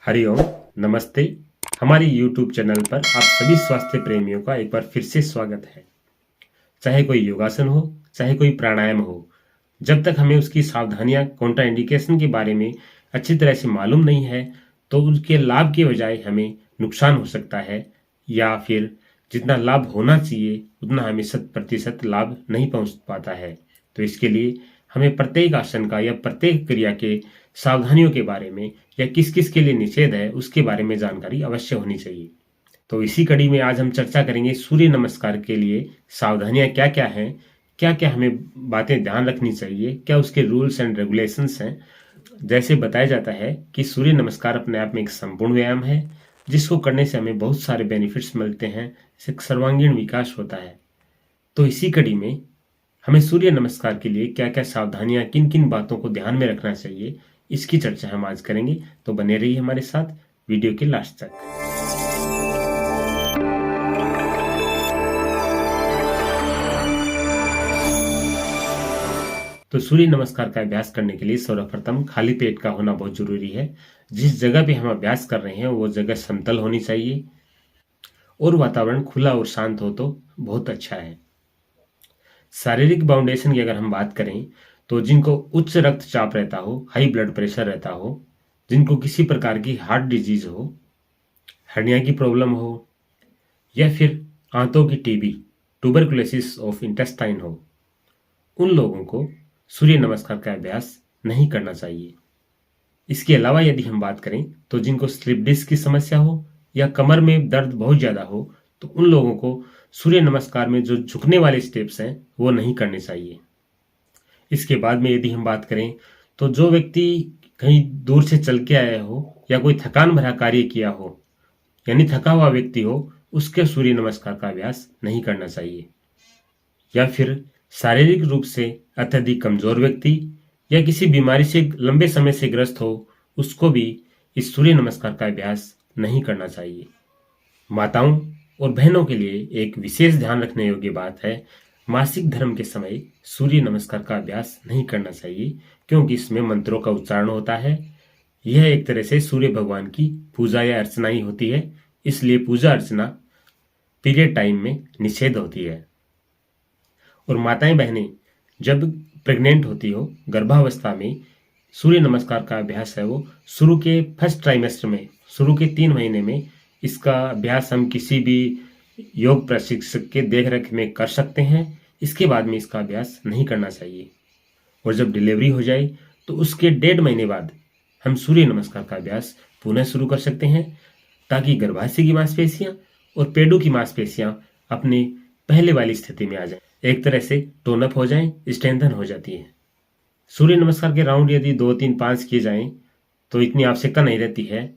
हरिओम, नमस्ते। हमारे YouTube channel पर आप सभी स्वास्थ्य प्रेमियों का एक बार फिर से स्वागत है। चाहे कोई योगासन हो, चाहे कोई प्राणायाम हो, जब तक हमें उसकी सावधानियां, कॉन्ट्राइंडिकेशन के बारे में अच्छी तरह से मालूम नहीं है, तो उसके लाभ के बजाय हमें नुकसान हो सकता है, या फिर जितना लाभ होना चाहिए उतना हमें 100% लाभ नहीं पहुंच पाता है। तो इसके लिए हमें प्रत्येक आसन का या प्रत्येक क्रिया के सावधानियों के बारे में या किस किस के लिए निषेध है उसके बारे में जानकारी अवश्य होनी चाहिए। तो इसी कड़ी में आज हम चर्चा करेंगे सूर्य नमस्कार के लिए सावधानियां क्या क्या हैं, क्या क्या हमें बातें ध्यान रखनी चाहिए, क्या उसके रूल्स एंड रेगुलेशंस हैं। जैसे बताया जाता है कि सूर्य नमस्कार अपने आप में एक संपूर्ण व्यायाम है, जिसको करने से हमें बहुत सारे बेनिफिट्स मिलते हैं, इससे सर्वांगीण विकास होता है। तो इसी कड़ी में हमें सूर्य नमस्कार के लिए क्या क्या सावधानियां, किन किन बातों को ध्यान में रखना चाहिए, इसकी चर्चा हम आज करेंगे। तो बने रहिए हमारे साथ वीडियो के लास्ट तक। तो सूर्य नमस्कार का अभ्यास करने के लिए सर्वप्रथम खाली पेट का होना बहुत जरूरी है। जिस जगह पे हम अभ्यास कर रहे हैं वो जगह समतल होनी चाहिए और वातावरण खुला और शांत हो तो बहुत अच्छा है। शारीरिक बाउंडेशन की अगर हम बात करें तो जिनको उच्च रक्तचाप रहता हो, हाई ब्लड प्रेशर रहता हो, जिनको किसी प्रकार की हार्ट डिजीज हो, हर्निया की प्रॉब्लम हो, या फिर आंतों की टीबी, ट्यूबरकुलोसिस ऑफ इंटेस्टाइन हो, उन लोगों को सूर्य नमस्कार का अभ्यास नहीं करना चाहिए। इसके अलावा यदि हम बात करें तो जिनको स्लिप डिस्क की समस्या हो या कमर में दर्द बहुत ज्यादा हो, तो उन लोगों को सूर्य नमस्कार में जो झुकने वाले स्टेप्स हैं वो नहीं करने चाहिए। इसके बाद में यदि हम बात करें तो जो व्यक्ति कहीं दूर से चल के आया हो या कोई थकान भरा कार्य किया हो, यानी थका हुआ व्यक्ति हो, उसके सूर्य नमस्कार का अभ्यास नहीं करना चाहिए। या फिर शारीरिक रूप से अत्यधिक कमजोर व्यक्ति या किसी बीमारी से लंबे समय से ग्रस्त हो, उसको भी इस सूर्य नमस्कार का अभ्यास नहीं करना चाहिए। माताओं और बहनों के लिए एक विशेष ध्यान रखने योग्य बात है, मासिक धर्म के समय सूर्य नमस्कार का अभ्यास नहीं करना चाहिए, क्योंकि इसमें मंत्रों का उच्चारण होता है। यह एक तरह से सूर्य भगवान की पूजा या अर्चना ही होती है, इसलिए पूजा अर्चना पीरियड टाइम में निषेध होती है। और माताएं बहनें जब प्रेग्नेंट होती हो, गर्भावस्था में, सूर्य नमस्कार का अभ्यास है वो शुरू के फर्स्ट ट्राइमेस्टर में, शुरू के 3 महीने में इसका अभ्यास हम किसी भी योग प्रशिक्षक के देखरेख में कर सकते हैं। इसके बाद में इसका अभ्यास नहीं करना चाहिए। और जब डिलीवरी हो जाए तो उसके 1.5 महीने बाद हम सूर्य नमस्कार का अभ्यास पुनः शुरू कर सकते हैं, ताकि गर्भाशय की मांसपेशियां और पेडों की मांसपेशियां अपनी पहले वाली स्थिति में आ जाए, एक तरह से टोनअप हो जाएं, स्ट्रेंथन हो जाती है। सूर्य नमस्कार के राउंड यदि 2, 3, 5 किए जाएं तो इतनी आवश्यकता नहीं रहती है,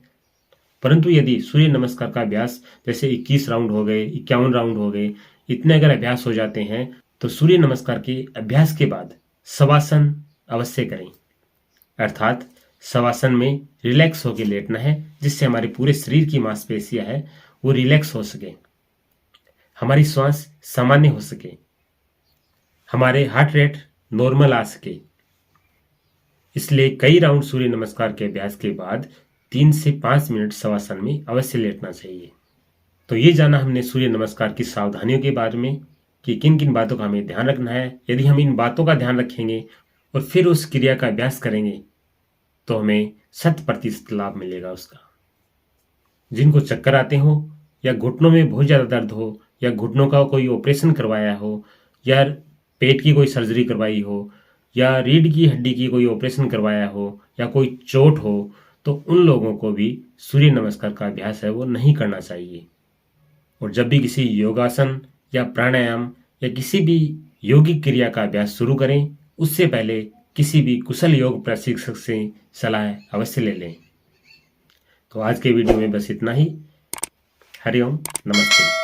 परंतु यदि सूर्य नमस्कार का अभ्यास जैसे 21 राउंड हो गए, 51 राउंड हो गए, इतने अगर अभ्यास हो जाते हैं तो सूर्य नमस्कार के अभ्यास के बाद शवासन अवश्य करें। अर्थात शवासन में रिलैक्स होकर लेटना है, जिससे हमारे पूरे शरीर की मांसपेशियां है वो रिलैक्स हो सके, हमारी श्वास सामान्य हो सके, हमारे हार्ट रेट नॉर्मल आ सके। इसलिए कई राउंड सूर्य नमस्कार के अभ्यास के बाद 3 से 5 मिनट शवासन में अवश्य लेटना चाहिए। तो ये जाना हमने सूर्य नमस्कार की सावधानियों के बारे में कि किन किन बातों का हमें ध्यान रखना है। यदि हम इन बातों का ध्यान रखेंगे और फिर उस क्रिया का अभ्यास करेंगे तो हमें 100% लाभ मिलेगा उसका। जिनको चक्कर आते हो या घुटनों में बहुत ज़्यादा दर्द हो या घुटनों का कोई ऑपरेशन करवाया हो या पेट की कोई सर्जरी करवाई हो या रीढ़ की हड्डी की कोई ऑपरेशन करवाया हो या कोई चोट हो, तो उन लोगों को भी सूर्य नमस्कार का अभ्यास है वो नहीं करना चाहिए। और जब भी किसी योगासन या प्राणायाम या किसी भी योगिक क्रिया का अभ्यास शुरू करें, उससे पहले किसी भी कुशल योग प्रशिक्षक से सलाह अवश्य ले लें। तो आज के वीडियो में बस इतना ही। हरिओम, नमस्ते।